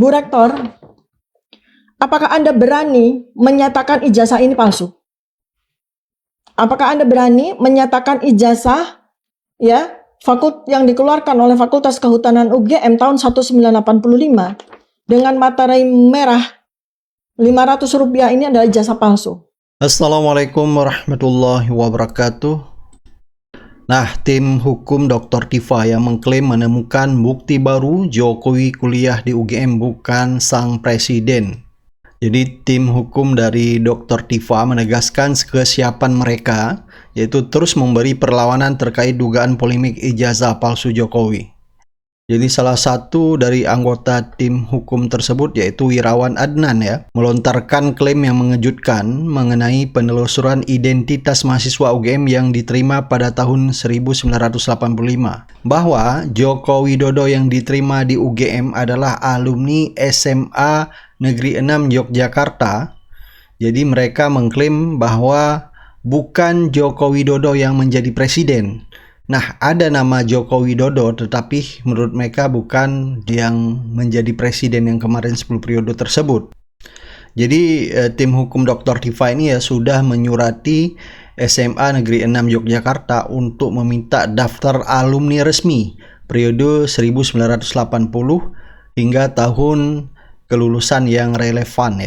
Bu Rektor, apakah Anda berani menyatakan ijazah ini palsu? Apakah Anda berani menyatakan ijazah yang dikeluarkan oleh Fakultas Kehutanan UGM tahun 1985 dengan materai merah Rp500 ini adalah ijazah palsu? Assalamualaikum warahmatullahi wabarakatuh. Nah, tim hukum Dr. Tifa yang mengklaim menemukan bukti baru Jokowi kuliah di UGM bukan sang presiden. Jadi tim hukum dari Dr. Tifa menegaskan kesiapan mereka, yaitu terus memberi perlawanan terkait dugaan polemik ijazah palsu Jokowi. Jadi salah satu dari anggota tim hukum tersebut yaitu Wirawan Adnan melontarkan klaim yang mengejutkan mengenai penelusuran identitas mahasiswa UGM yang diterima pada tahun 1985 bahwa Joko Widodo yang diterima di UGM adalah alumni SMA Negeri 6 Yogyakarta. Jadi mereka mengklaim bahwa bukan Joko Widodo yang menjadi presiden. Nah, ada nama Joko Widodo, tetapi menurut mereka bukan yang menjadi presiden yang kemarin 10 periode tersebut. Jadi tim hukum Dr. Tifa ini sudah menyurati SMA Negeri 6 Yogyakarta untuk meminta daftar alumni resmi periode 1980 hingga tahun kelulusan yang relevan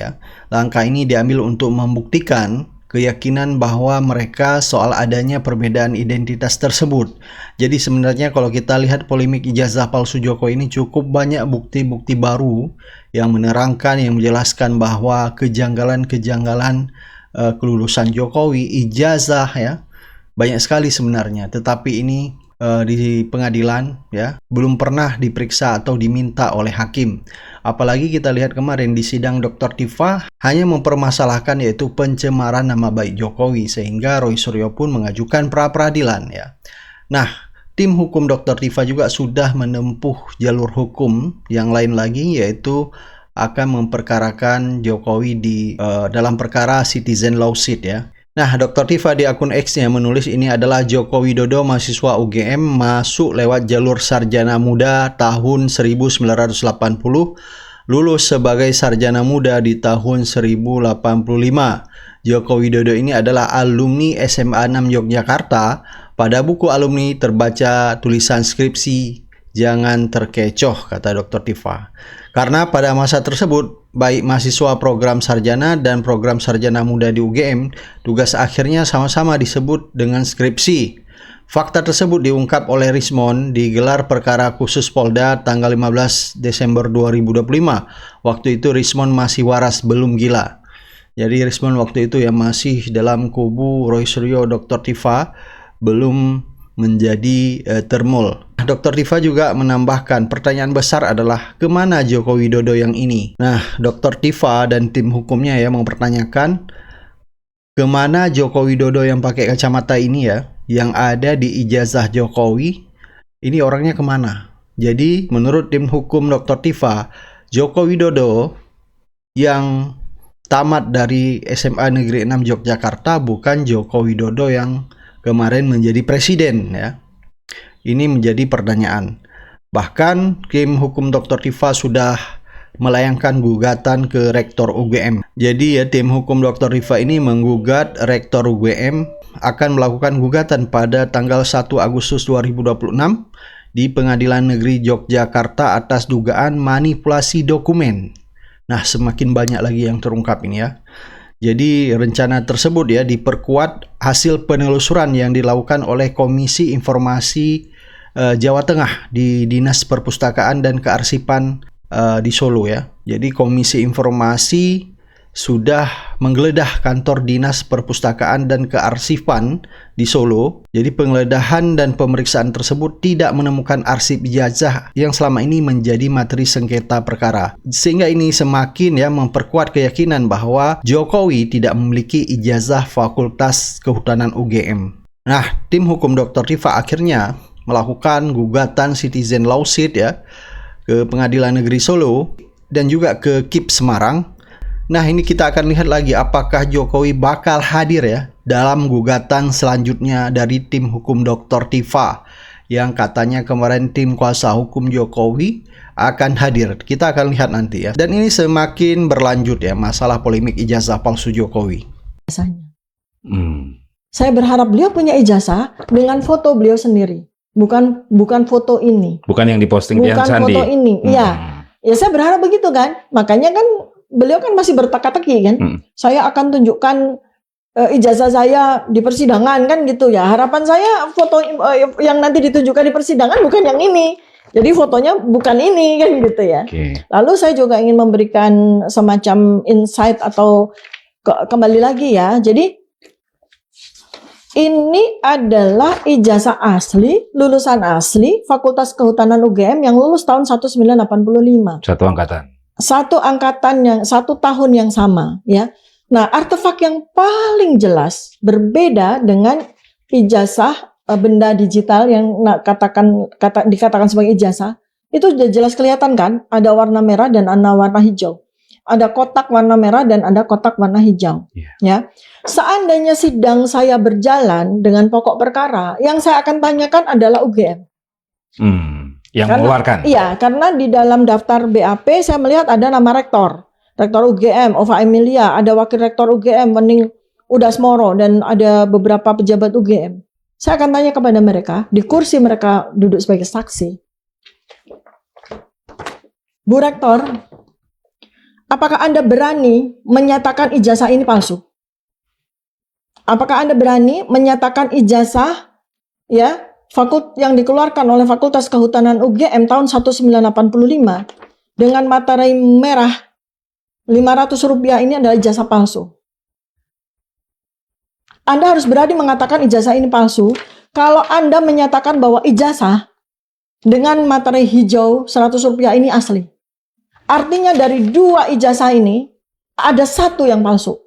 Langkah ini diambil untuk membuktikan keyakinan bahwa mereka soal adanya perbedaan identitas tersebut. Jadi sebenarnya kalau kita lihat polemik ijazah palsu Jokowi ini cukup banyak bukti-bukti baru yang menerangkan, yang menjelaskan bahwa kejanggalan-kejanggalan kelulusan Jokowi, ijazah banyak sekali sebenarnya. Tetapi ini di pengadilan belum pernah diperiksa atau diminta oleh hakim. Apalagi kita lihat kemarin di sidang Dr. Tifa hanya mempermasalahkan yaitu pencemaran nama baik Jokowi, sehingga Roy Suryo pun mengajukan pra-peradilan Nah, tim hukum Dr. Tifa juga sudah menempuh jalur hukum yang lain lagi, yaitu akan memperkarakan Jokowi di dalam perkara citizen lawsuit Nah, Dr. Tifa di akun X-nya menulis ini adalah Joko Widodo mahasiswa UGM masuk lewat jalur sarjana muda tahun 1980, lulus sebagai sarjana muda di tahun 1085. Joko Widodo ini adalah alumni SMA 6 Yogyakarta. Pada buku alumni terbaca tulisan skripsi, jangan terkecoh, kata Dr. Tifa. Karena pada masa tersebut, baik mahasiswa program sarjana dan program sarjana muda di UGM, tugas akhirnya sama-sama disebut dengan skripsi. Fakta tersebut diungkap oleh Rismond di gelar perkara khusus Polda tanggal 15 Desember 2025. Waktu itu Rismond masih waras, belum gila. Jadi Rismond waktu itu masih dalam kubu Roy Suryo, Dr. Tifa, belum menjadi termul. Dr. Tifa juga menambahkan pertanyaan besar adalah kemana Joko Widodo yang ini? Nah, Dr. Tifa dan tim hukumnya mempertanyakan kemana Joko Widodo yang pakai kacamata ini yang ada di ijazah Jokowi, ini orangnya kemana? Jadi menurut tim hukum Dr. Tifa, Joko Widodo yang tamat dari SMA Negeri 6 Yogyakarta bukan Joko Widodo yang kemarin menjadi presiden Ini menjadi pertanyaan. Bahkan tim hukum Dr. Tifa sudah melayangkan gugatan ke Rektor UGM. Jadi tim hukum Dr. Tifa ini menggugat Rektor UGM akan melakukan gugatan pada tanggal 1 Agustus 2026 di Pengadilan Negeri Yogyakarta atas dugaan manipulasi dokumen. Nah, semakin banyak lagi yang terungkap ini Jadi rencana tersebut diperkuat hasil penelusuran yang dilakukan oleh Komisi Informasi Jawa Tengah di Dinas Perpustakaan dan Kearsipan di Solo Jadi Komisi Informasi sudah menggeledah kantor Dinas Perpustakaan dan Kearsipan di Solo. Jadi penggeledahan dan pemeriksaan tersebut tidak menemukan arsip ijazah yang selama ini menjadi materi sengketa perkara. Sehingga ini semakin memperkuat keyakinan bahwa Jokowi tidak memiliki ijazah Fakultas Kehutanan UGM. Nah, tim hukum Dr. Tifa akhirnya melakukan gugatan citizen lawsuit ke Pengadilan Negeri Solo dan juga ke KIP Semarang. Nah, ini kita akan lihat lagi apakah Jokowi bakal hadir dalam gugatan selanjutnya dari tim hukum Dr. Tifa yang katanya kemarin tim kuasa hukum Jokowi akan hadir. Kita akan lihat nanti ya. Dan ini semakin berlanjut ya masalah polemik ijazah palsu Jokowi. Ijazahnya. Saya berharap beliau punya ijazah dengan foto beliau sendiri. Bukan foto ini. Bukan yang diposting Dian Bukan Sandi. foto ini. Iya. Ya saya berharap begitu kan. Makanya kan beliau kan masih berteka-teki kan. Saya akan tunjukkan ijazah saya di persidangan kan gitu ya. Harapan saya foto yang nanti ditunjukkan di persidangan bukan yang ini. Jadi fotonya bukan ini kan gitu ya. Lalu saya juga ingin memberikan semacam insight atau kembali lagi ya. Jadi ini adalah ijazah asli, lulusan asli Fakultas Kehutanan UGM yang lulus tahun 1985. Satu angkatan. Satu tahun yang sama ya. Nah, artefak yang paling jelas berbeda dengan ijazah benda digital yang dikatakan sebagai ijazah, itu jelas kelihatan kan, ada warna merah dan ada warna hijau. Ada kotak warna merah dan ada kotak warna hijau. Ya. Seandainya sidang saya berjalan dengan pokok perkara, yang saya akan tanyakan adalah UGM. Yang mengeluarkan. Iya, karena di dalam daftar BAP saya melihat ada nama rektor. Rektor UGM, Ova Emilia, ada wakil rektor UGM, Wening Udasmoro, dan ada beberapa pejabat UGM. Saya akan tanya kepada mereka, di kursi mereka duduk sebagai saksi. Bu Rektor, apakah Anda berani menyatakan ijazah ini palsu? Apakah Anda berani menyatakan ijazah ya yang dikeluarkan oleh Fakultas Kehutanan UGM tahun 1985 dengan materai merah Rp500 ini adalah ijazah palsu? Anda harus berani mengatakan ijazah ini palsu kalau Anda menyatakan bahwa ijazah dengan materai hijau Rp100 ini asli. Artinya dari dua ijazah ini ada satu yang palsu.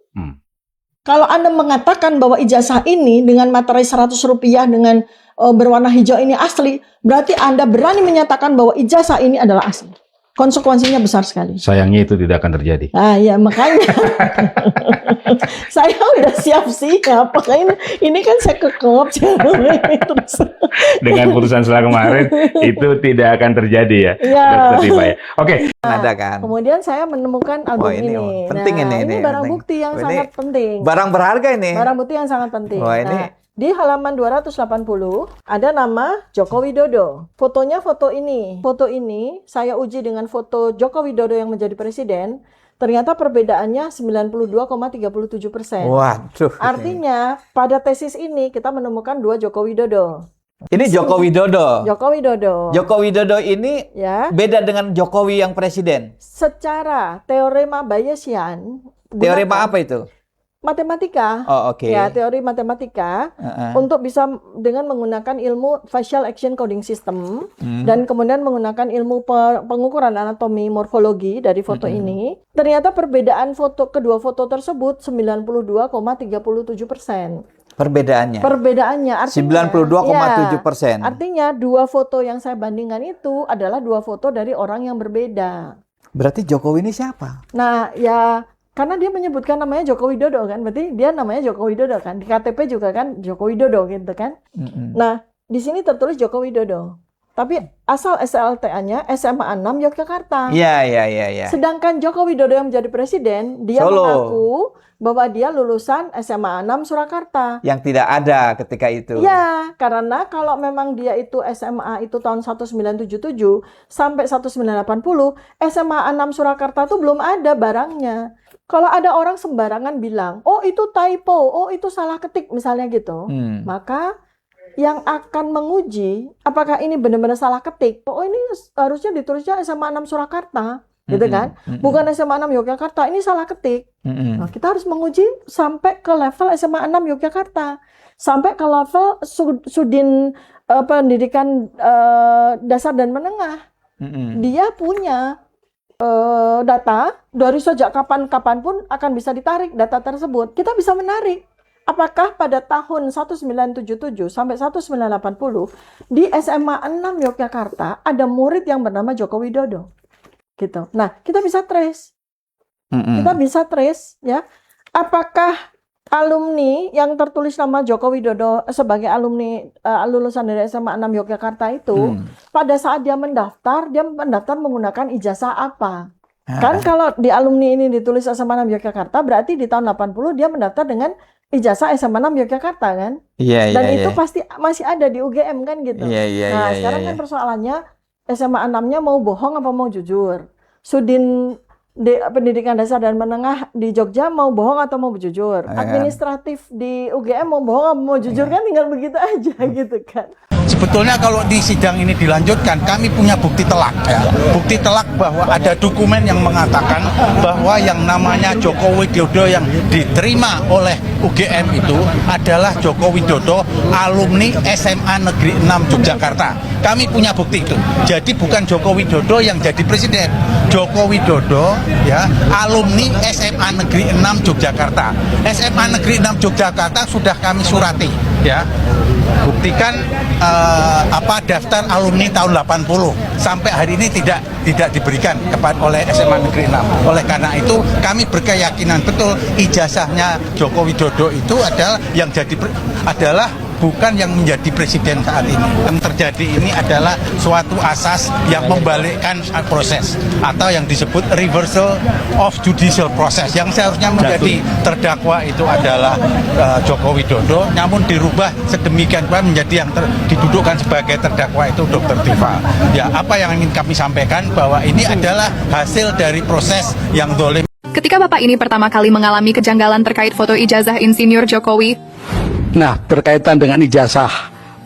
Kalau Anda mengatakan bahwa ijazah ini dengan materai Rp100 dengan berwarna hijau ini asli, berarti Anda berani menyatakan bahwa ijazah ini adalah asli. Konsekuensinya besar sekali. Sayangnya itu tidak akan terjadi. Ya makanya saya udah siap-siap. Ini kan saya kekop. Dengan putusan setelah kemarin itu tidak akan terjadi ya. Dokter Tifa ya. Oke. Ada kan. Kemudian saya menemukan album ini. Penting ini barang penting. bukti yang sangat penting. Barang berharga ini. Barang bukti yang sangat penting. Ini. Di halaman 280 ada nama Joko Widodo. Fotonya foto ini. Foto ini saya uji dengan foto Joko Widodo yang menjadi presiden. Ternyata perbedaannya 92,37%. Waduh. Artinya pada tesis ini kita menemukan dua Joko Widodo. Ini Joko Widodo. Joko Widodo. Joko Widodo ini ya beda dengan Jokowi yang presiden. Secara teorema Bayesian. Teorema apa itu? Matematika. Oh, oke. Ya, teori matematika untuk bisa dengan menggunakan ilmu facial action coding system dan kemudian menggunakan ilmu pengukuran anatomi morfologi dari foto ini. Ternyata perbedaan kedua foto tersebut 92,37%. Perbedaannya artinya 92,7%. Artinya dua foto yang saya bandingkan itu adalah dua foto dari orang yang berbeda. Berarti Jokowi ini siapa? Nah, ya karena dia menyebutkan namanya Joko Widodo kan, berarti dia namanya Joko Widodo kan. Di KTP juga kan Joko Widodo gitu kan. Nah, di sini tertulis Joko Widodo. Tapi asal SLTA-nya SMA 6 Yogyakarta. Iya. Sedangkan Joko Widodo yang menjadi presiden, dia mengaku bahwa dia lulusan SMA 6 Surakarta. Yang tidak ada ketika itu. Iya, karena kalau memang dia itu SMA itu tahun 1977 sampai 1980, SMA 6 Surakarta itu belum ada barangnya. Kalau ada orang sembarangan bilang, oh itu typo, oh itu salah ketik misalnya gitu, maka yang akan menguji apakah ini benar-benar salah ketik, oh ini harusnya ditulisnya SMA 6 Surakarta, gitu kan, bukan SMA 6 Yogyakarta, ini salah ketik. Nah, kita harus menguji sampai ke level SMA 6 Yogyakarta, sampai ke level Sudin Pendidikan Dasar dan Menengah. Dia punya data dari sejak kapan pun akan bisa ditarik data tersebut. Kita bisa menarik apakah pada tahun 1977 sampai 1980 di SMA 6 Yogyakarta ada murid yang bernama Joko Widodo. Gitu. Nah, kita bisa trace. Kita bisa trace ya. Apakah alumni yang tertulis nama Joko Widodo sebagai alumni lulusan dari SMA 6 Yogyakarta itu, pada saat dia mendaftar menggunakan ijazah apa? Kan kalau di alumni ini ditulis SMA 6 Yogyakarta, berarti di tahun 80 dia mendaftar dengan ijazah SMA 6 Yogyakarta kan? Iya, Dan iya, itu iya. pasti masih ada di UGM kan gitu. Iya, iya, Nah, iya, sekarang iya, kan iya. persoalannya SMA 6-nya mau bohong apa mau jujur? Sudin Pendidikan Dasar dan Menengah di Jogja mau bohong atau mau jujur? Administratif di UGM mau bohong atau mau jujur kan tinggal begitu aja gitu kan. Sebetulnya kalau di sidang ini dilanjutkan, kami punya bukti telak ya. Bukti telak bahwa ada dokumen yang mengatakan bahwa yang namanya Joko Widodo yang diterima oleh UGM itu adalah Joko Widodo alumni SMA Negeri 6 Yogyakarta. Kami punya bukti itu. Jadi bukan Joko Widodo yang jadi presiden. Joko Widodo ya alumni SMA Negeri 6 Yogyakarta. SMA Negeri 6 Yogyakarta sudah kami surati ya. Buktikan daftar alumni tahun 80 sampai hari ini tidak diberikan kepada oleh SMA Negeri 6. Oleh karena itu kami berkeyakinan betul ijazahnya Joko Widodo itu adalah yang adalah bukan yang menjadi presiden saat ini. Yang terjadi ini adalah suatu asas yang membalikkan proses atau yang disebut reversal of judicial process. Yang seharusnya menjadi terdakwa itu adalah Joko Widodo, namun dirubah sedemikian rupa menjadi yang didudukkan sebagai terdakwa itu Dr. Tifa. Ya, apa yang ingin kami sampaikan bahwa ini adalah hasil dari proses yang dolim. Ketika Bapak ini pertama kali mengalami kejanggalan terkait foto ijazah Insinyur Jokowi, nah, berkaitan dengan ijazah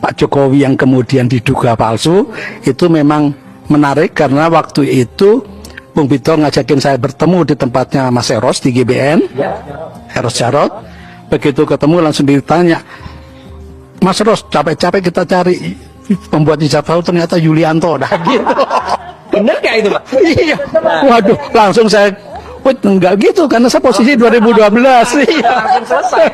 Pak Jokowi yang kemudian diduga palsu, itu memang menarik karena waktu itu Bung Vito ngajakin saya bertemu di tempatnya Mas Eros di GBN, Eros Jarot. Begitu ketemu langsung ditanya, Mas Eros, capek-capek kita cari pembuat ijazah, ternyata Yulianto, nah gitu. Bener gak itu, Pak? Iya, waduh, langsung saya, enggak gitu, karena saya posisi 2012. Iya. Langsung selesai.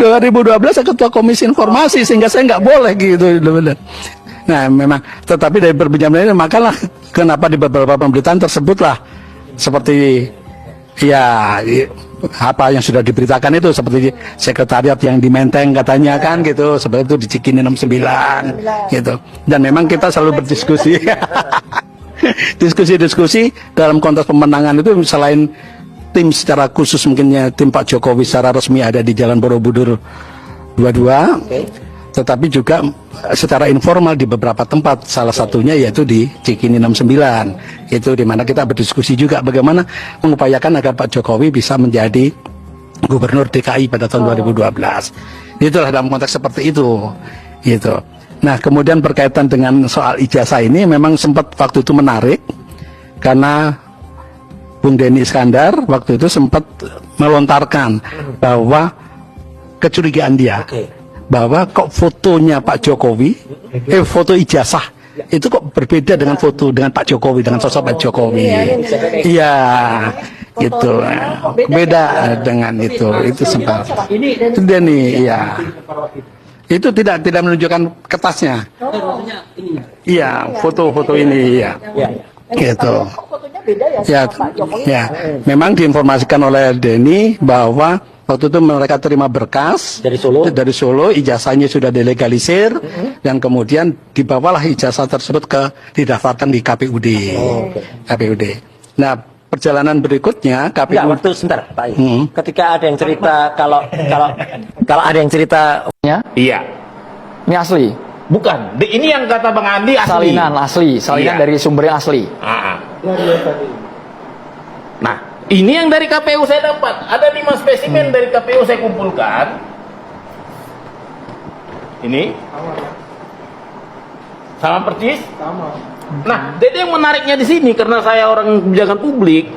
2012 saya ketua komisi informasi, sehingga saya nggak boleh gitu. Benar. Nah, memang, tetapi dari perbincangan ini, makalah kenapa di beberapa pemberitaan tersebutlah seperti ya apa yang sudah diberitakan itu, seperti sekretariat yang di Menteng katanya kan gitu, seperti itu di Cikini 69 gitu. Dan memang kita selalu berdiskusi. Diskusi-diskusi dalam konteks pemenangan itu, selain tim secara khusus mungkinnya tim Pak Jokowi secara resmi ada di Jalan Borobudur 22, tetapi juga secara informal di beberapa tempat, salah satunya yaitu di Cikini 69, itu dimana kita berdiskusi juga bagaimana mengupayakan agar Pak Jokowi bisa menjadi Gubernur DKI pada tahun 2012. Itulah dalam konteks seperti itu gitu. Nah, kemudian berkaitan dengan soal ijazah ini memang sempat waktu itu menarik karena Bung Denny Iskandar waktu itu sempat melontarkan bahwa kecurigaan dia bahwa kok fotonya Pak Jokowi, foto ijazah itu kok berbeda dengan foto dengan Pak Jokowi, dengan sosok Pak Jokowi. Iya, gitu. Beda dengan itu sempat. Itu Denny, iya. Itu tidak menunjukkan kertasnya. Iya, foto-foto ini ya. Gitu. Ya, memang diinformasikan oleh Denny bahwa waktu itu mereka terima berkas dari Solo, ijazahnya sudah dilegalisir, dan kemudian dibawalah ijazah tersebut didaftarkan di KPUD. KPUD. Nah, perjalanan berikutnya KPUD. Enggak, waktu sebentar, Pak. Ketika ada yang cerita kalau ada yang cerita Iya. ini asli. Bukan. Ini yang kata Bang Andi asli. Salinan Iya. dari sumber yang asli. Nah, ini yang dari KPU saya dapat. Ada 5 spesimen dari KPU saya kumpulkan. Ini. Sama persis? Sama. Nah, jadi yang menariknya di sini karena saya orang kebijakan publik,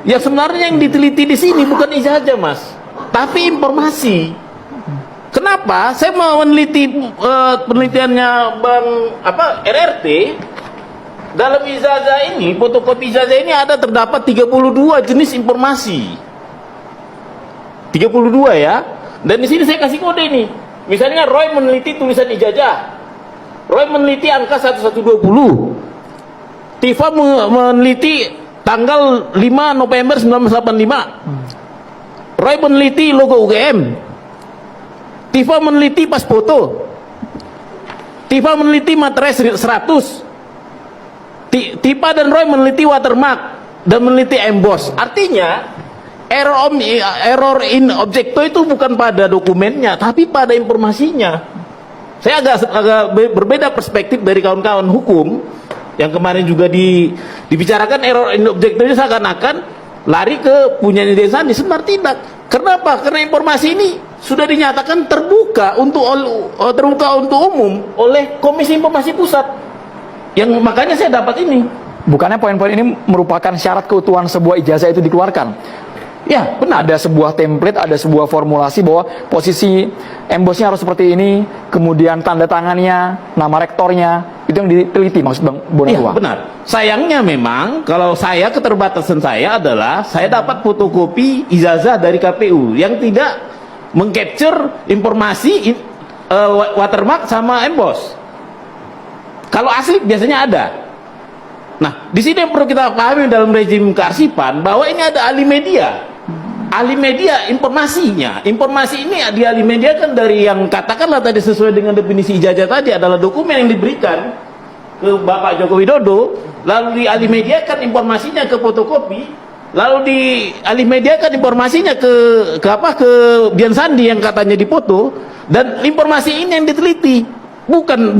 ya sebenarnya yang diteliti di sini bukan ijazah, Mas, tapi informasi. Kenapa? Saya mau meneliti penelitiannya Bang RRT. Dalam ijazah ini, fotokopi ijazah ini terdapat 32 jenis informasi. 32 ya. Dan di sini saya kasih kode ini. Misalnya Roy meneliti tulisan ijazah. Roy meneliti angka 1120. Tifa meneliti tanggal 5 November 1985. Roy meneliti logo UGM, Tifa meneliti pas foto, Tifa meneliti materai 100, Tifa dan Roy meneliti watermark dan meneliti emboss. Artinya error in objecto itu bukan pada dokumennya, tapi pada informasinya. Saya agak berbeda perspektif dari kawan-kawan hukum yang kemarin juga dibicarakan error in objecto itu seakan-akan lari ke punyanya Dede Sandi. Sebenarnya tidak. Kenapa? Karena informasi ini sudah dinyatakan terbuka untuk umum oleh Komisi Informasi Pusat. Yang makanya saya dapat ini. Bukannya poin-poin ini merupakan syarat keutuhan sebuah ijazah itu dikeluarkan? Ya, benar. Ada sebuah template, ada sebuah formulasi bahwa posisi embossnya harus seperti ini, kemudian tanda tangannya, nama rektornya, itu yang diteliti maksud Bang Bonatua. Iya, benar. Sayangnya memang kalau saya, keterbatasan saya adalah saya dapat fotokopi ijazah dari KPU yang tidak mengcapture informasi watermark sama emboss. Kalau asli biasanya ada. Nah, di sini yang perlu kita pahami dalam rejim kearsipan bahwa ini ada ahli media. Ahli media informasinya. Informasi ini di ahli media kan dari yang katakanlah tadi sesuai dengan definisi ijazah tadi adalah dokumen yang diberikan ke Bapak Joko Widodo, lalu di ahli media kan informasinya ke fotokopi, lalu di ahli media kan informasinya ke Dian Sandi yang katanya dipoto, dan informasi ini yang diteliti. Bukan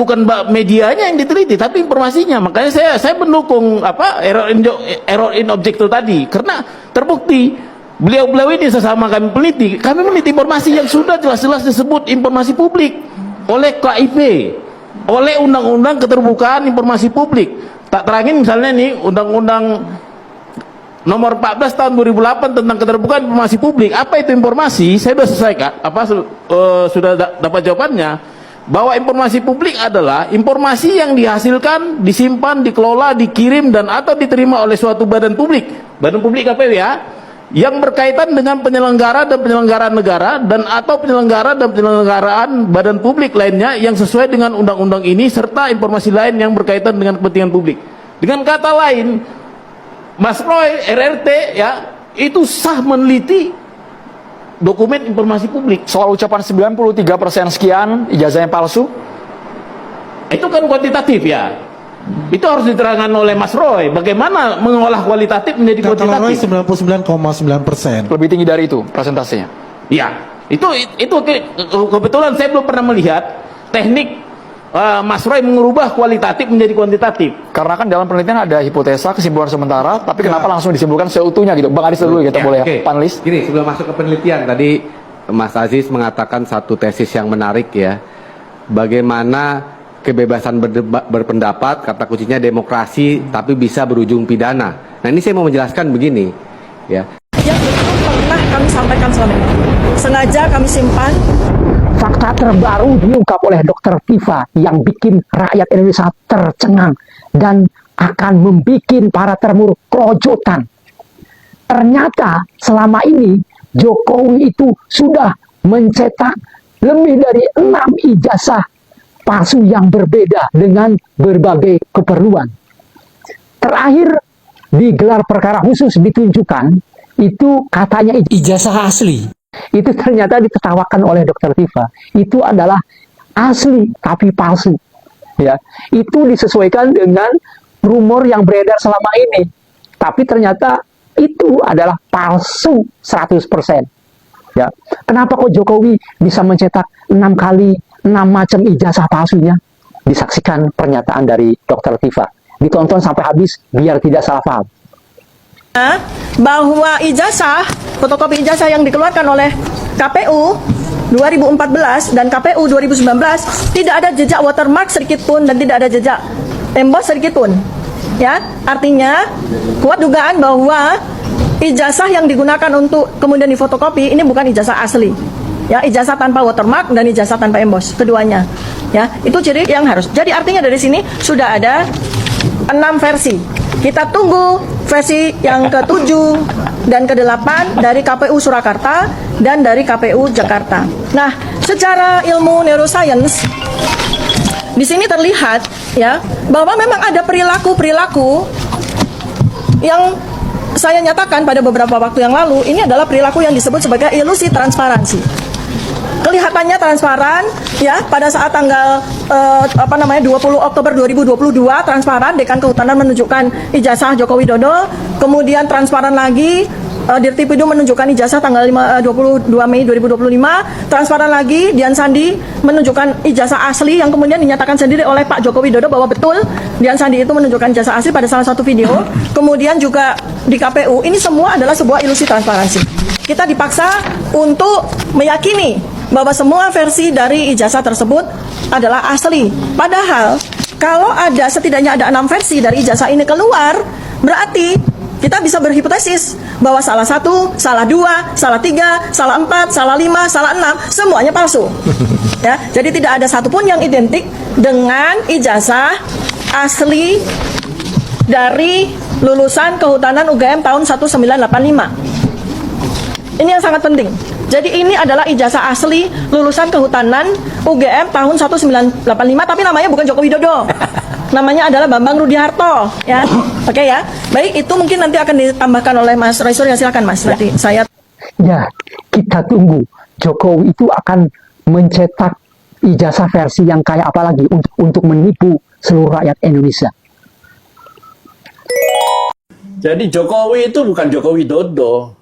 medianya yang diteliti, tapi informasinya. Makanya saya mendukung error in objecto tadi, karena terbukti beliau ini sesama kami meneliti informasi yang sudah jelas-jelas disebut informasi publik oleh KIP, oleh Undang-Undang Keterbukaan Informasi Publik. Tak terangin misalnya nih Undang-Undang Nomor 14 tahun 2008 tentang Keterbukaan Informasi Publik. Apa itu informasi? Saya sudah selesaikan. Sudah dapat jawabannya. Bahwa informasi publik adalah informasi yang dihasilkan, disimpan, dikelola, dikirim dan atau diterima oleh suatu badan publik KPU ya, yang berkaitan dengan penyelenggara dan penyelenggaraan negara dan atau penyelenggara dan penyelenggaraan badan publik lainnya yang sesuai dengan undang-undang ini serta informasi lain yang berkaitan dengan kepentingan publik. Dengan kata lain, Mas Roy RRT ya itu sah meneliti dokumen informasi publik. Soal ucapan 93% sekian ijazahnya palsu, itu kan kuantitatif ya. Itu harus diterangkan oleh Mas Roy. Bagaimana mengolah kualitatif menjadi kuantitatif? Roy 99,9%. lebih tinggi dari itu presentasinya. Ya, itu kebetulan saya belum pernah melihat teknik Mas Roy mengubah kualitatif menjadi kuantitatif. Karena kan dalam penelitian ada hipotesa, kesimpulan sementara, tapi kenapa langsung disimpulkan seutuhnya gitu? Bang Adis dulu kita boleh okay. panelis. Gini, sebelum masuk ke penelitian tadi Mas Aziz mengatakan satu tesis yang menarik ya. Bagaimana kebebasan berpendapat, kata kuncinya demokrasi, tapi bisa berujung pidana. Nah ini saya mau menjelaskan begini ya. Yang pernah kami sampaikan selama ini, sengaja kami simpan. Fakta terbaru diungkap oleh Dr. Tifa yang bikin rakyat Indonesia tercengang dan akan membuat para termur kerojotan. Ternyata selama ini Jokowi itu sudah mencetak lebih dari 6 ijazah palsu yang berbeda dengan berbagai keperluan. Terakhir di gelar perkara khusus ditunjukkan itu katanya ijazah asli. Itu ternyata ditertawakan oleh Dr. Tifa. Itu adalah asli tapi palsu. Ya, itu disesuaikan dengan rumor yang beredar selama ini. Tapi ternyata itu adalah palsu 100%. Ya, kenapa kok Jokowi bisa mencetak 6 kali 6 macam ijazah palsunya? Disaksikan pernyataan dari Dr. Tifa. Ditonton sampai habis biar tidak salah paham. Bahwa ijazah, fotokopi ijazah yang dikeluarkan oleh KPU 2014 dan KPU 2019 tidak ada jejak watermark sedikit pun dan tidak ada jejak emboss sedikit pun. Ya, artinya kuat dugaan bahwa ijazah yang digunakan untuk kemudian difotokopi ini bukan ijazah asli. Ya, ijazah tanpa watermark dan ijazah tanpa emboss, keduanya. Ya, itu ciri yang harus. Jadi artinya dari sini sudah ada 6 versi. Kita tunggu versi yang ke-7 dan ke-8 dari KPU Surakarta dan dari KPU Jakarta. Nah, secara ilmu neuroscience di sini terlihat ya bahwa memang ada perilaku-perilaku yang saya nyatakan pada beberapa waktu yang lalu, ini adalah perilaku yang disebut sebagai ilusi transparansi. Kelihatannya transparan, ya, pada saat tanggal 20 Oktober 2022 transparan, Dekan Kehutanan menunjukkan ijazah Joko Widodo, kemudian transparan lagi, Dirtipidu menunjukkan ijazah tanggal 22 Mei 2025, transparan lagi, Dian Sandi menunjukkan ijazah asli yang kemudian dinyatakan sendiri oleh Pak Joko Widodo bahwa betul Dian Sandi itu menunjukkan ijazah asli pada salah satu video, kemudian juga di KPU. Ini semua adalah sebuah ilusi transparansi. Kita dipaksa untuk meyakini bahwa semua versi dari ijazah tersebut adalah asli. Padahal kalau setidaknya ada 6 versi dari ijazah ini keluar, berarti kita bisa berhipotesis bahwa salah 1, salah 2, salah 3, salah 4, salah 5, salah 6, semuanya palsu. Ya, jadi tidak ada satupun yang identik dengan ijazah asli dari lulusan Kehutanan UGM tahun 1985. Ini yang sangat penting. Jadi ini adalah ijazah asli lulusan Kehutanan UGM tahun 1985, tapi namanya bukan Joko Widodo. Namanya adalah Bambang Rudiharto, ya. Oke ya. Baik, itu mungkin nanti akan ditambahkan oleh Mas Roy Surya. Silakan Mas. Nanti saya. Ya, kita tunggu Jokowi itu akan mencetak ijazah versi yang kayak apa lagi untuk menipu seluruh rakyat Indonesia. Jadi Jokowi itu bukan Joko Widodo.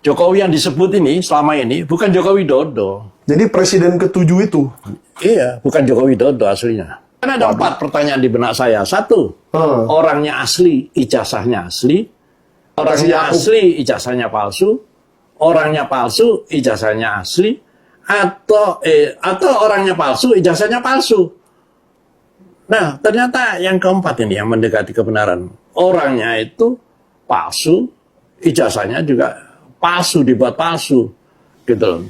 Jokowi yang disebut ini selama ini bukan Joko Widodo. Jadi presiden ke-7 itu? Iya, bukan Joko Widodo aslinya. Kan ada 4 pertanyaan di benak saya. 1, orangnya asli, ijazahnya asli. Orangnya asli, ijazahnya palsu. Orangnya palsu, ijazahnya asli. Atau orangnya palsu, ijazahnya palsu. Nah, ternyata yang keempat ini yang mendekati kebenaran. Orangnya itu palsu, ijazahnya juga palsu, dibuat palsu. Gitu loh.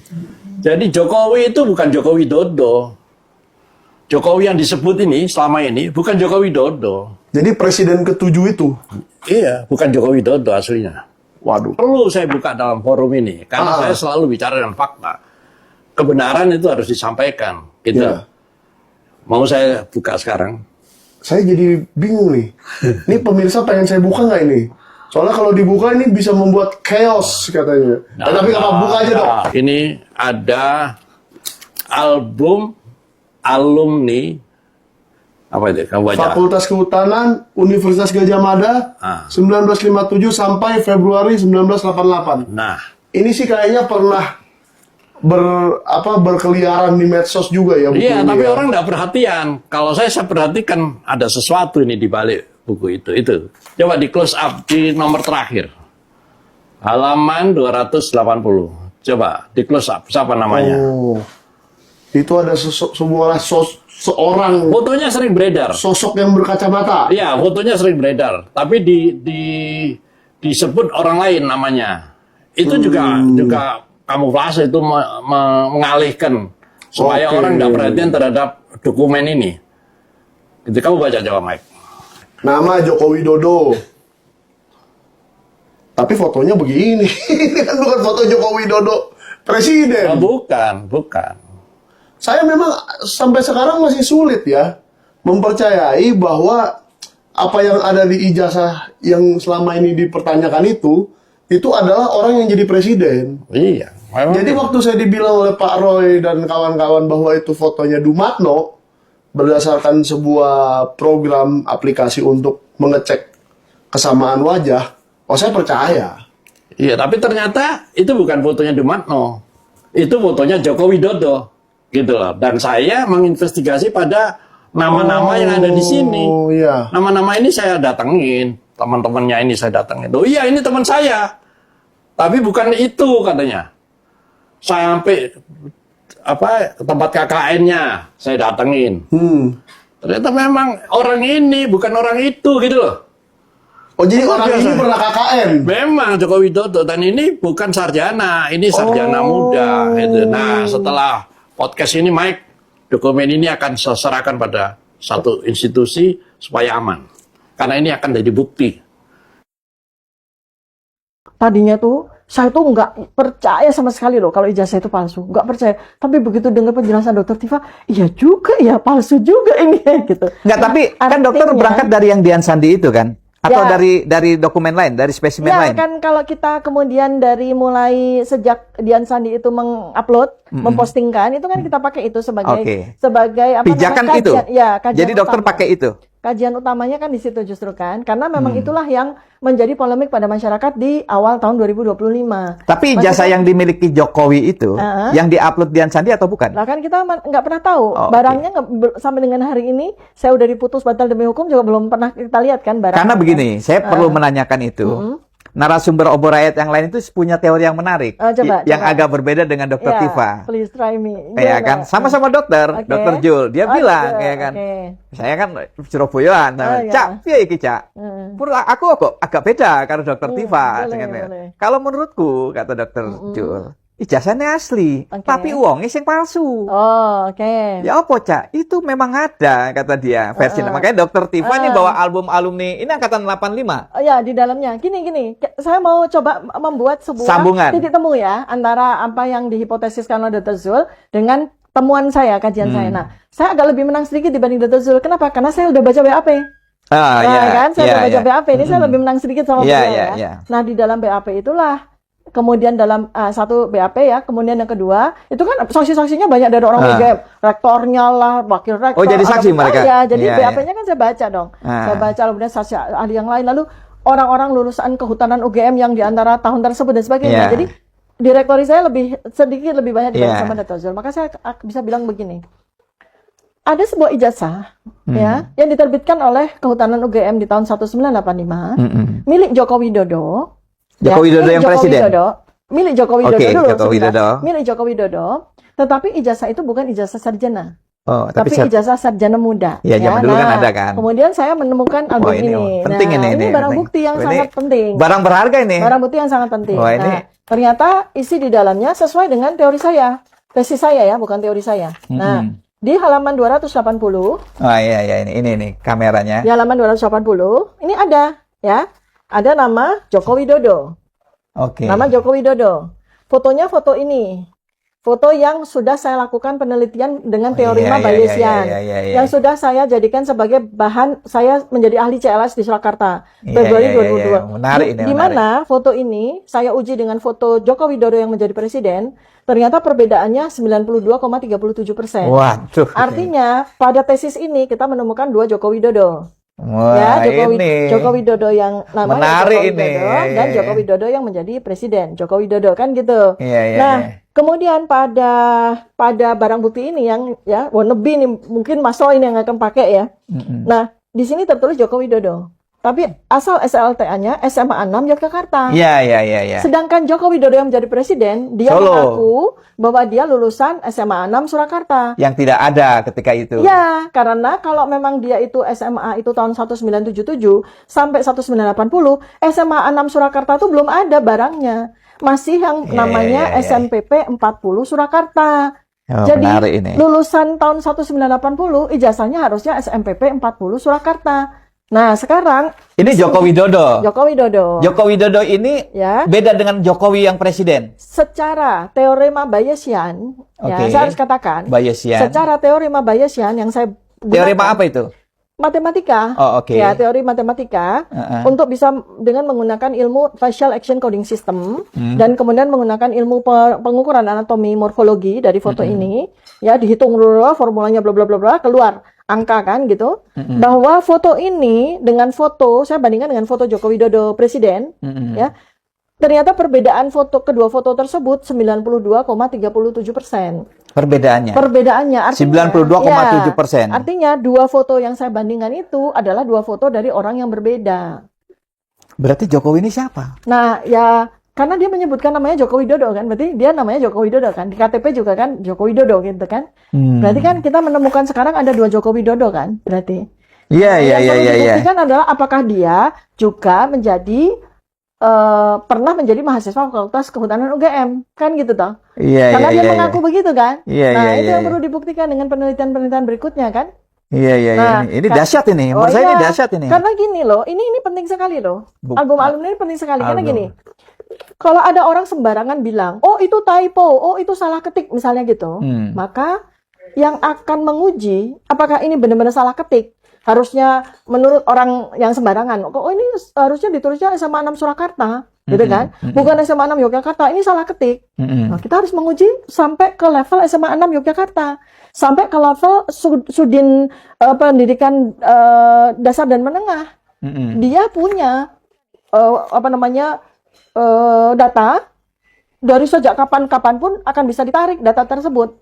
Jadi Jokowi itu bukan Joko Widodo. Jokowi yang disebut ini selama ini bukan Joko Widodo. Jadi presiden ke-7 itu? Iya, bukan Joko Widodo aslinya. Waduh. Perlu saya buka dalam forum ini karena saya selalu bicara dengan fakta. Kebenaran itu harus disampaikan, gitu. Ya. Mau saya buka sekarang? Saya jadi bingung nih. Ini pemirsa pengen saya buka nggak ini? Soalnya kalau dibuka ini bisa membuat chaos katanya. Tapi nggak apa, buka aja dong. Ini ada album alumni apa itu? Kamu baca? Fakultas Kehutanan Universitas Gadjah Mada 1957 sampai Februari 1988. Nah, ini sih kayaknya pernah berkeliaran di medsos juga ya buku iya, ini tapi ya. orang nggak perhatian. Kalau saya perhatikan ada sesuatu ini di balik buku itu. Coba di close up di nomor terakhir. Halaman 280. Coba di close up. Siapa namanya? Oh. Itu ada seorang fotonya sering beredar. Sosok yang berkacamata. Iya, fotonya sering beredar. Tapi disebut orang lain namanya. Itu juga kamuflase itu mengalihkan supaya orang nggak perhatian terhadap dokumen ini. Itu kamu baca coba, Mike. Nama Joko Widodo. Tapi fotonya begini. Ini kan bukan foto Joko Widodo presiden. Oh, bukan. Saya memang sampai sekarang masih sulit ya mempercayai bahwa apa yang ada di ijazah yang selama ini dipertanyakan itu adalah orang yang jadi presiden. Iya. Jadi waktu saya dibilang oleh Pak Roy dan kawan-kawan bahwa itu fotonya Dumatno berdasarkan sebuah program aplikasi untuk mengecek kesamaan wajah, saya percaya. Iya, tapi ternyata itu bukan fotonya Dumatno. Itu fotonya Joko Widodo. Gitu loh. Dan saya menginvestigasi pada nama-nama yang ada di sini. Iya. Nama-nama ini saya datengin, teman-temannya ini saya datengin. Oh iya, ini teman saya. Tapi bukan itu katanya. Sampai ke tempat KKN-nya saya datengin. Ternyata memang orang ini bukan orang itu gitu loh. Oh, jadi orang ini pernah KKN? Memang Joko Widodo, dan ini bukan sarjana, ini sarjana muda. Gitu. Nah, setelah podcast ini, Mike, dokumen ini akan saya serahkan pada satu institusi supaya aman. Karena ini akan jadi bukti. Tadinya tuh, saya tuh nggak percaya sama sekali loh kalau ijazah itu palsu. Nggak percaya. Tapi begitu dengar penjelasan Dokter Tifa, iya juga ya, palsu juga ini. Gitu. Nggak, tapi kan dokter berangkat dari yang Dian Sandi itu kan. Atau Ya. dari dokumen lain, dari spesimen Ya lain? kan kalau kita kemudian dari mulai sejak Dian Sandi itu mengupload, mempostingkan, itu kan kita pakai itu sebagai Oke. sebagai apa Pijakan namanya, itu? kajian, ya, kajian Jadi dokter utama. pakai itu? Kajian utamanya kan di situ justru kan, karena memang itulah yang menjadi polemik pada masyarakat di awal tahun 2025. Tapi Maksudnya- ijazah yang dimiliki Jokowi itu, yang diupload Dian Sandi atau bukan? Lah kan kita nggak pernah tahu Oh, barangnya sampai dengan hari ini saya udah diputus batal demi hukum juga belum pernah kita lihat kan barangnya. Karena begini, saya perlu menanyakan itu. Narasumber Obor Rakyat yang lain itu punya teori yang menarik, Coba, yang coba. agak berbeda dengan Dokter Ya, Tifa. please try me. Ya kan, sama-sama dokter, Oke. Dokter Jul. Dia Oh, bilang, gitu, ya kan, oke. saya kan Surabayaan, Oh, ya. Cak, piye iki Cak? Aku kok agak beda karo Dokter Tifa. boleh, Dengan- boleh. Kalau menurutku, kata Dokter Jul, ijazahnya asli, Oke. tapi uangnya sing palsu. Oh, oke. Ya apa Cak? Itu memang ada, kata dia versi. Makanya Dokter Tifa ini bawa album alumni, ini angkatan 85. Oh ya, di dalamnya. Gini. Saya mau coba membuat sebuah Sambungan. titik temu ya antara apa yang dihipotesiskan oleh Dr. Zul dengan temuan saya, kajian saya. Nah, saya agak lebih menang sedikit dibanding Dr. Zul. Kenapa? Karena saya udah baca BAP. Ah, Nah, kan saya udah baca ya. BAP. Ini saya lebih menang sedikit sama Iya, beliau iya, ya. iya. Nah, di dalam BAP itulah kemudian dalam satu BAP ya, kemudian yang kedua itu kan saksi-saksinya banyak dari orang UGM, rektornya lah, wakil rektor. Oh, jadi saksi mereka? Ya, jadi Iya, BAP-nya kan saya baca dong. Saya baca kemudian saksi ahli yang lain, lalu orang-orang lulusan kehutanan UGM yang di antara tahun tersebut dan sebagainya. Iya. Jadi direktori saya sedikit lebih banyak dibanding Iya. sama Dr. Zul. Maka saya bisa bilang begini. Ada sebuah ijazah ya yang diterbitkan oleh Kehutanan UGM di tahun 1985 milik Joko Widodo. Joko Widodo milik yang Joko presiden? Widodo, milik Joko Widodo Oke, dulu. Joko sebentar. Widodo. Milik Joko Widodo. Tetapi ijazah itu bukan ijazah sarjana. Oh, Tapi ijazah sarjana muda. Ya, zaman dulu kan ada kan. Kemudian saya menemukan album ini ini. penting ini barang penting. bukti yang Ini sangat penting. Barang berharga ini. Barang bukti yang sangat penting. Wah, ini- Nah, ternyata isi di dalamnya sesuai dengan teori saya. Tesis saya ya, bukan teori saya. Nah, di halaman 280, Oh iya ini kameranya. di halaman 280, ini ada ya. Ada nama Joko Widodo. Oke. Nama Joko Widodo. Fotonya foto ini. Foto yang sudah saya lakukan penelitian dengan teorema Bayesian. iya. Yang sudah saya jadikan sebagai bahan saya menjadi ahli CLS di Surakarta. Iya, Februari iya, 2002. iya. Menarik ini, Di mana foto ini saya uji dengan foto Joko Widodo yang menjadi presiden. Ternyata perbedaannya 92,37%. Waduh. Artinya pada tesis ini kita menemukan dua Joko Widodo. Wah, Joko Widodo yang namanya menarik Joko Widodo ini. dan Joko Widodo yang menjadi presiden. Joko Widodo kan gitu. Iya, Nah, iya. kemudian pada barang bukti ini yang ya wannabe nih mungkin Mas Roy ini yang akan pakai ya. Nah, di sini tertulis Joko Widodo. Tapi asal SLTA-nya SMA 6 Yogyakarta. Iya. Sedangkan Joko Widodo yang menjadi presiden, dia Solo. mengaku bahwa dia lulusan SMA 6 Surakarta. Yang tidak ada ketika itu. Ya, karena kalau memang dia itu SMA itu tahun 1977 sampai 1980, SMA 6 Surakarta itu belum ada barangnya. Masih yang namanya SMPP 40 Surakarta. Oh, Jadi menarik ini. lulusan tahun 1980 ijazahnya harusnya SMPP 40 Surakarta. Nah, sekarang Ini Joko Widodo. Joko Widodo. Joko Widodo ini Ya. beda dengan Jokowi yang presiden. Secara teorema Bayesian, ya, Oke. saya harus katakan, Bayesian. secara teorema Bayesian yang saya Teorema apa itu? matematika, Oh, oke. ya teori matematika, untuk bisa dengan menggunakan ilmu facial action coding system dan kemudian menggunakan ilmu pengukuran anatomi morfologi dari foto ini, ya dihitung dulu formulanya bla bla bla bla keluar angka kan gitu, bahwa foto ini dengan foto saya bandingkan dengan foto Joko Widodo presiden, ya. Ternyata perbedaan kedua foto tersebut 92,37%. Perbedaannya artinya 92,7%. ya, artinya dua foto yang saya bandingkan itu adalah dua foto dari orang yang berbeda. Berarti Jokowi ini siapa? Nah, ya karena dia menyebutkan namanya Joko Widodo kan, berarti dia namanya Joko Widodo kan. Di KTP juga kan Joko Widodo gitu kan. Berarti kan kita menemukan sekarang ada dua Joko Widodo kan, berarti. Iya. Yang perlu dibuktikan adalah apakah dia juga menjadi pernah menjadi mahasiswa Fakultas Kehutanan UGM, kan gitu toh? Iya. Karena dia mengaku begitu kan? Iya, Nah, iya, itu iya, yang iya. perlu dibuktikan dengan penelitian-penelitian berikutnya kan? Iya. Nah, Ini dahsyat ini. Menurut saya ini dahsyat ini. Karena gini loh, ini penting sekali loh. Album alumni ini penting sekali karena Album. gini. Kalau ada orang sembarangan bilang, "Oh, itu typo, oh itu salah ketik," misalnya gitu, maka yang akan menguji apakah ini benar-benar salah ketik harusnya menurut orang yang sembarangan, kok ini harusnya ditulisnya SMA 6 Surakarta, gitu kan? Bukan SMA 6 Yogyakarta, ini salah ketik. Nah, kita harus menguji sampai ke level SMA 6 Yogyakarta, sampai ke level Sudin Pendidikan Dasar dan Menengah. Dia punya data dari sejak kapan-kapan pun akan bisa ditarik data tersebut.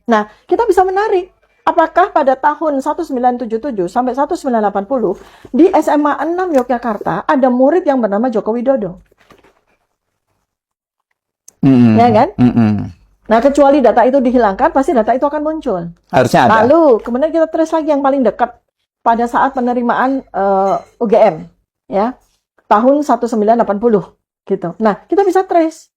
Nah, kita bisa menarik. Apakah pada tahun 1977 sampai 1980 di SMA 6 Yogyakarta ada murid yang bernama Joko Widodo? Ya kan? Nah, kecuali data itu dihilangkan, pasti data itu akan muncul. Harusnya ada. Lalu, kemudian kita trace lagi yang paling dekat pada saat penerimaan UGM, ya, tahun 1980, gitu. Nah, kita bisa trace.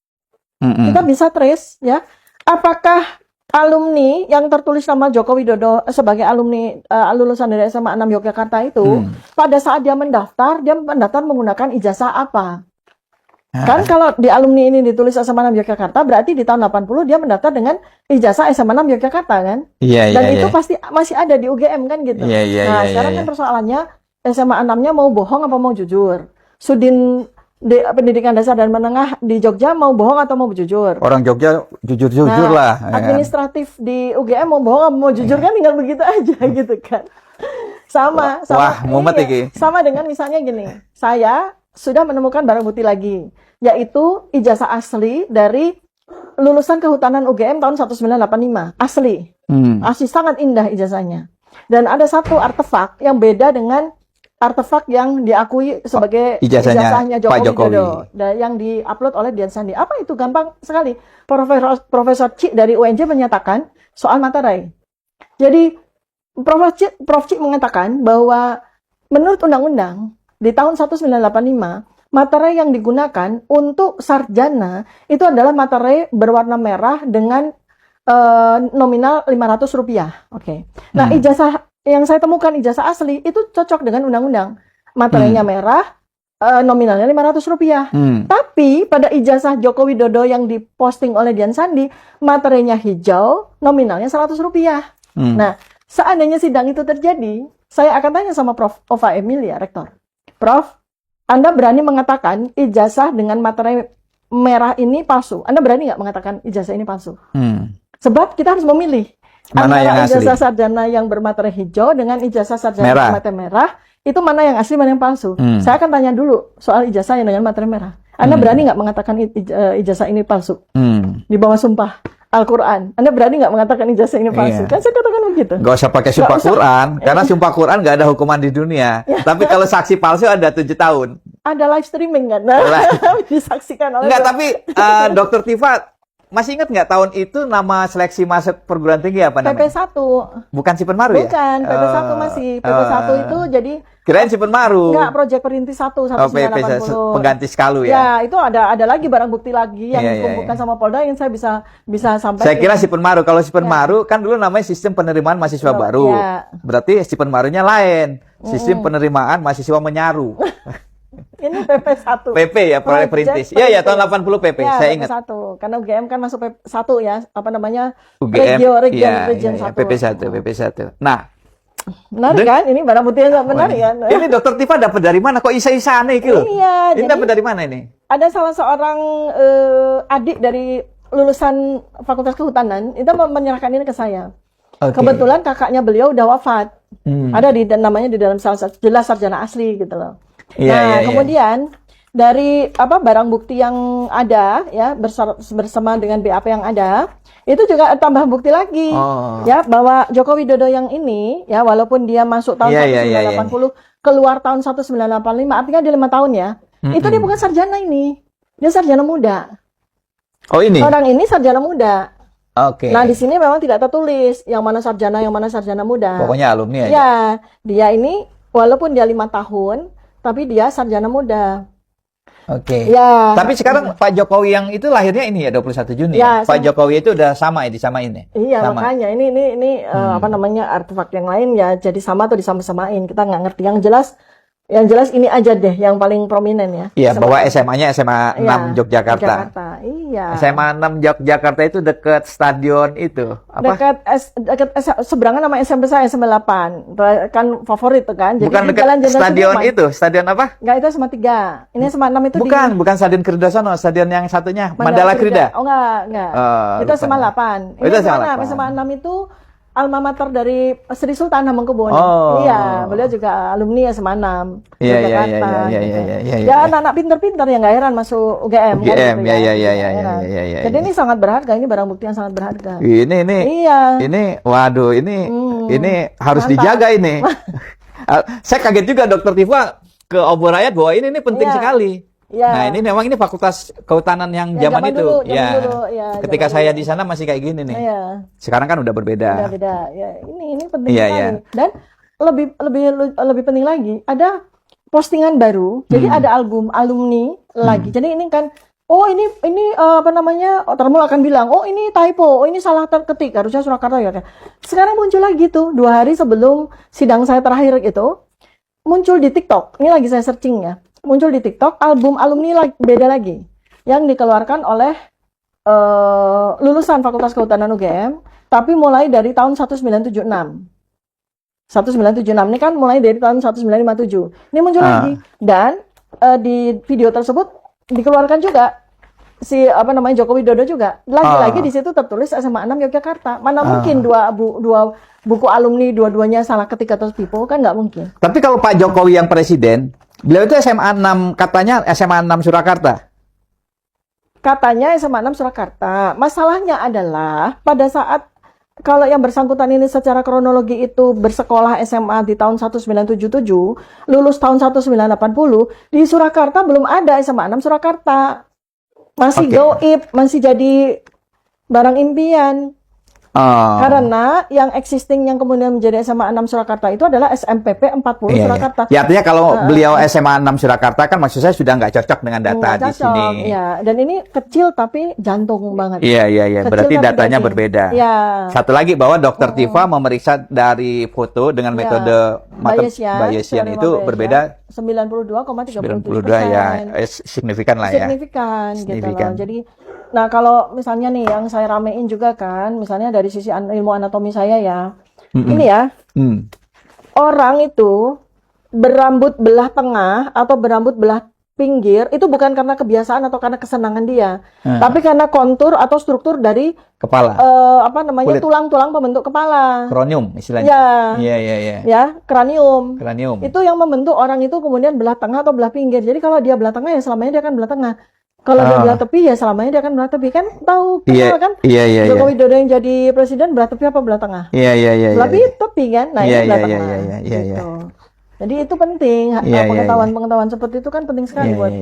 Kita bisa trace, ya, apakah alumni yang tertulis nama Joko Widodo sebagai alumni lulusan dari SMA 6 Yogyakarta itu, pada saat dia mendaftar menggunakan ijazah apa? Kan kalau di alumni ini ditulis SMA 6 Yogyakarta, berarti di tahun 80 dia mendaftar dengan ijazah SMA 6 Yogyakarta, kan? Dan itu pasti masih ada di UGM, kan, gitu. Nah, sekarang kan persoalannya SMA 6-nya mau bohong apa mau jujur? Sudin Pendidikan Dasar dan Menengah di Jogja mau bohong atau mau jujur? Orang Jogja jujur-jujur lah. Administratif di UGM mau bohong atau mau jujur, kan tinggal begitu aja, gitu kan. Sama sama dengan misalnya gini, saya sudah menemukan barang bukti lagi, yaitu ijazah asli dari lulusan kehutanan UGM tahun 1985, asli. Asli, sangat indah ijazahnya. Dan ada satu artefak yang beda dengan artefak yang diakui sebagai ijazahnya Joko Widodo yang diupload oleh Dian Sandi. Apa itu? Gampang sekali. Profesor Cik dari UNJ menyatakan soal materai. Jadi Prof. Cik mengatakan bahwa menurut undang-undang di tahun 1985 materai yang digunakan untuk sarjana itu adalah materai berwarna merah dengan nominal Rp500. Oke. Nah, ijazah yang saya temukan, ijazah asli itu cocok dengan undang-undang. Materainya merah, nominalnya Rp500. Tapi pada ijazah Joko Widodo yang diposting oleh Dian Sandi, materainya hijau, nominalnya Rp100. Nah, seandainya sidang itu terjadi, saya akan tanya sama Prof. Ova Emilia, Rektor. Prof, Anda berani mengatakan ijazah dengan materai merah ini palsu? Anda berani nggak mengatakan ijazah ini palsu? Sebab kita harus memilih mana antara yang asli? Ijazah sarjana yang bermaterai hijau dengan ijazah sarjana bermaterai merah, itu mana yang asli, mana yang palsu? Saya akan tanya dulu soal ijazah yang dengan materai merah. Anda berani nggak mengatakan ijazah ini palsu? Di bawah sumpah Al-Quran. Anda berani nggak mengatakan ijazah ini palsu? Kan saya katakan begitu. Nggak usah pakai sumpah Quran, karena sumpah Quran nggak ada hukuman di dunia. Tapi kalau saksi palsu ada 7 tahun. Ada live streaming, kan? Disaksikan oleh... Enggak, tapi Dr. Tifa, masih ingat nggak tahun itu nama seleksi masuk perguruan tinggi apa namanya? PP1. Bukan Sipen Maru ya? Bukan, PP1 masih. PP1 itu jadi... Kirain Sipen Maru. Enggak, Proyek Perintis 1, 1980. Pengganti Skalu ya? Ya, itu ada lagi barang bukti lagi yang dikumpulkan sama Polda yang saya bisa sampaikan. Saya kira Sipen Maru. Kalau Sipen Maru kan dulu namanya sistem penerimaan mahasiswa baru. Berarti Sipen Marunya lain. Sistem penerimaan mahasiswa menyaru. Ini PP1. PP ya, Proyek Perintis. Iya ya, tahun 80 PP, ya, saya ingat. PP1. Karena UGM kan masuk PP1 ya, apa namanya? UGM, region 1. PP1. Nah, menarik kan? Ini barang bukti yang sangat menarik kan? Ini Dokter Tifa dapat dari mana? Kok isa-isane iki lho? Iya, ini dapat dari mana ini? Ada salah seorang adik dari lulusan Fakultas Kehutanan, itu menyerahkan ini ke saya. Kebetulan kakaknya beliau udah wafat. Ada namanya di dalam salah satu, jelas sarjana asli gitu loh. Kemudian dari barang bukti yang ada ya bersama dengan BAP yang ada, itu juga tambah bukti lagi ya bahwa Joko Widodo yang ini ya walaupun dia masuk tahun 1980 keluar tahun 1985, artinya dia 5 tahun ya. Itu dia bukan sarjana ini. Dia sarjana muda. Oh, ini. Orang ini sarjana muda. Oke. Nah, di sini memang tidak tertulis yang mana sarjana muda. Pokoknya alumni aja. Ya, dia ini walaupun dia 5 tahun tapi dia sarjana muda. Oke. Ya. Tapi sekarang Pak Jokowi yang itu lahirnya ini ya 21 Juni ya. Pak Jokowi itu udah sama disamain ya. Iya, sama. Makanya ini apa namanya artefak yang lain ya jadi sama atau disama-samain. Kita nggak ngerti. Yang jelas ini aja deh yang paling prominent ya. Iya, bahwa SMA-nya SMA 6 Yogyakarta. Iya. Iya. SMA 6 Yogyakarta itu dekat stadion itu. Apa? Dekat seberangan sama SMP saya, SMP 8. Kan favorit tuh kan. Jadi Bukan di dekat Jalan Jenderal stadion Sudirman. itu, stadion apa? Enggak, itu SMA 3. Ini SMA 6 itu Bukan stadion Kridasono, stadion yang satunya Mandala Mandala Krida. Oh enggak. Itu lupa. SMA 8. Ini Itu SMA SMA 6. 8. SMA 6 itu alma mater dari Sri Sultan Hamengkubuwono. Oh. Iya, beliau juga alumni SMA 6. Iya. Ya anak-anak pintar-pintar yang nggak heran masuk UGM. UGM, kan, gitu iya. Jadi ini sangat berharga, ini barang bukti yang sangat berharga. Iya. Ini, waduh, ini harus Mantap. dijaga ini. Saya kaget juga Dokter Tifa ke obor rakyat bahwa ini penting sekali. Ya. Nah, ini memang ini Fakultas Kehutanan yang zaman itu. Dulu, ya. zaman Ketika saya dulu. di sana masih kayak gini nih. Iya. Sekarang kan udah berbeda. Udah beda. Ya, ini penting Iya, sekali. iya. Dan lebih penting lagi, ada postingan baru. Jadi ada album alumni lagi. Jadi ini kan ini apa namanya? Termul akan bilang, "Oh, ini typo. Oh, ini salah ketik. Harusnya Surakarta ya." Sekarang muncul lagi tuh 2 hari sebelum sidang saya terakhir itu muncul di TikTok. Ini lagi saya searching ya. Muncul di TikTok album alumni beda lagi yang dikeluarkan oleh lulusan Fakultas Kehutanan UGM, tapi mulai dari tahun 1976. 1976 ini kan mulai dari tahun 1957. Ini muncul lagi dan di video tersebut dikeluarkan juga si Joko Widodo juga. Lagi-lagi di situ tertulis SMA 6 Yogyakarta. Mana mungkin dua buku alumni dua-duanya salah ketik atau typo, kan nggak mungkin. Tapi kalau Pak Jokowi yang presiden, beliau itu SMA 6, katanya SMA 6 Surakarta. Katanya SMA 6 Surakarta. Masalahnya adalah pada saat kalau yang bersangkutan ini secara kronologi itu bersekolah SMA di tahun 1977, lulus tahun 1980, di Surakarta belum ada SMA 6 Surakarta. Masih gaib, masih jadi barang impian. Karena yang existing yang kemudian menjadi SMA 6 Surakarta itu adalah SMPP 40 Surakarta. Ya, artinya kalau beliau SMA 6 Surakarta kan maksud saya sudah nggak cocok dengan data di sini. Ya, dan ini kecil tapi jantung banget. Iya. Berarti datanya berbeda. Ya. Satu lagi bahwa Dokter Tifa memeriksa dari foto dengan metode Bayesian itu berbeda 92,32% ya, signifikan lah ya. Signifikan gitu loh. Jadi nah, kalau misalnya nih yang saya ramein juga kan, misalnya dari sisi ilmu anatomi saya ya. Ini ya. Orang itu berambut belah tengah atau berambut belah pinggir itu bukan karena kebiasaan atau karena kesenangan dia, tapi karena kontur atau struktur dari kepala. Kulit. Tulang-tulang pembentuk kepala. Kranium istilahnya. Iya. Ya, kranium. Kranium. Itu yang membentuk orang itu kemudian belah tengah atau belah pinggir. Jadi kalau dia belah tengah ya selamanya dia akan belah tengah. Kalau dia belah tepi ya selamanya dia akan belah tepi, kan tahu kan? Iya. Joko Widodo yang jadi presiden belah tepi apa belah tengah? Iya. Belah tepi kan? Nah, ini belah tengah. Iya. Jadi itu penting. Pengetahuan seperti itu kan penting sekali buat